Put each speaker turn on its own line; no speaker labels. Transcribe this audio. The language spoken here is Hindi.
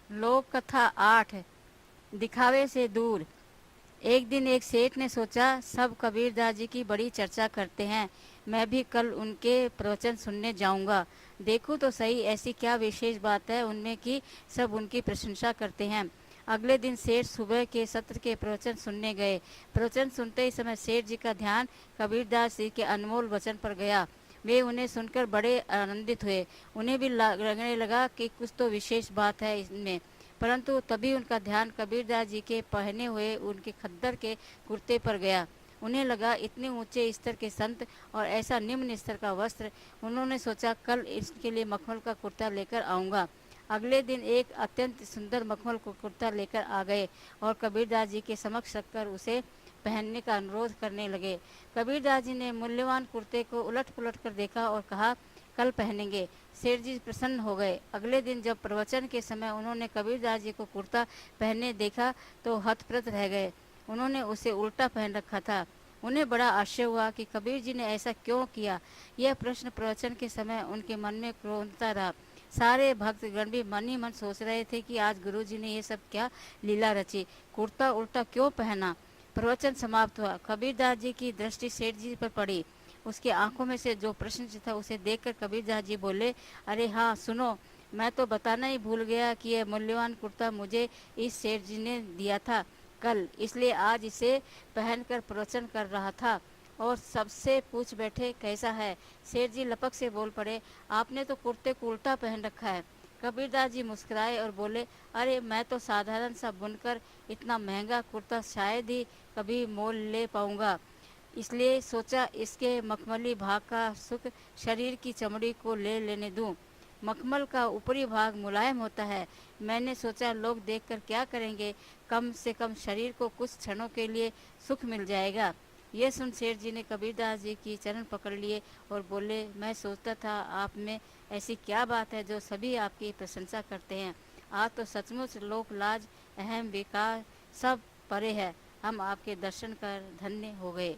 लोक कथा 8। दिखावे से दूर। एक दिन एक सेठ ने सोचा, सब कबीरदास जी की बड़ी चर्चा करते हैं, मैं भी कल उनके प्रवचन सुनने जाऊंगा। देखूं तो सही ऐसी क्या विशेष बात है उनमें कि सब उनकी प्रशंसा करते हैं। अगले दिन सेठ सुबह के सत्र के प्रवचन सुनने गए। प्रवचन सुनते ही समय सेठ जी का ध्यान कबीरदास जी के अनमोल वचन पर गया। वे उन्हें सुनकर बड़े आनंदित हुए। उन्हें भी लगने लगा कि कुछ तो विशेष बात है इसमें। परंतु तभी उनका ध्यान कबीरदास जी के पहने हुए उनके खद्दर के कुर्ते पर गया। उन्हें लगा, इतने ऊंचे स्तर के संत और ऐसा निम्न स्तर का वस्त्र। उन्होंने सोचा, कल इसके लिए मखमल का कुर्ता लेकर आऊँगा। अगले दिन एक अत्यंत सुंदर मखमल को कुर्ता लेकर आ गए और कबीरदास जी के समक्ष रखकर उसे पहनने का अनुरोध करने लगे। कबीरदास जी ने मूल्यवान कुर्ते को उलट पुलट कर देखा और कहा, कल पहनेंगे। सेठ जी प्रसन्न हो गए। अगले दिन जब प्रवचन के समय उन्होंने कबीरदास जी को कुर्ता पहने देखा तो हतप्रभ रह गए। उन्होंने उसे उल्टा पहन रखा था। उन्हें बड़ा आश्चर्य हुआ कि कबीर जी ने ऐसा क्यों किया। यह प्रश्न प्रवचन के समय उनके मन में क्रोधता रहा। सारे भक्तगण भी मन ही मन सोच रहे थे कि आज गुरु जी ने ये सब क्या लीला रची, कुर्ता उल्टा क्यों पहना। प्रवचन समाप्त हुआ। कबीरदास जी की दृष्टि सेठ जी पर पड़ी। उसकी आंखों में से जो प्रश्न था उसे देखकर कबीरदास जी बोले, अरे हाँ सुनो, मैं तो बताना ही भूल गया कि यह मूल्यवान कुर्ता मुझे इस सेठ जी ने दिया था कल, इसलिए आज इसे पहनकर प्रवचन कर रहा था और सबसे पूछ बैठे कैसा है। सेठ जी लपक से बोल पड़े, आपने तो कुर्ते को उल्टा पहन रखा है। कबीरदास जी मुस्कुराए और बोले, अरे मैं तो साधारण सा बुनकर इतना महंगा कुर्ता शायद ही कभी मोल ले पाऊंगा, इसलिए सोचा इसके मखमली भाग का सुख शरीर की चमड़ी को ले लेने दूं। मखमल का ऊपरी भाग मुलायम होता है। मैंने सोचा लोग देखकर क्या करेंगे, कम से कम शरीर को कुछ क्षणों के लिए सुख मिल जाएगा। ये सुन सेठ जी ने कबीरदास जी की चरण पकड़ लिए और बोले, मैं सोचता था आप में ऐसी क्या बात है जो सभी आपकी प्रशंसा करते हैं। आज तो सचमुच लोक लाज, अहम, विकार सब परे है। हम आपके दर्शन कर धन्य हो गए।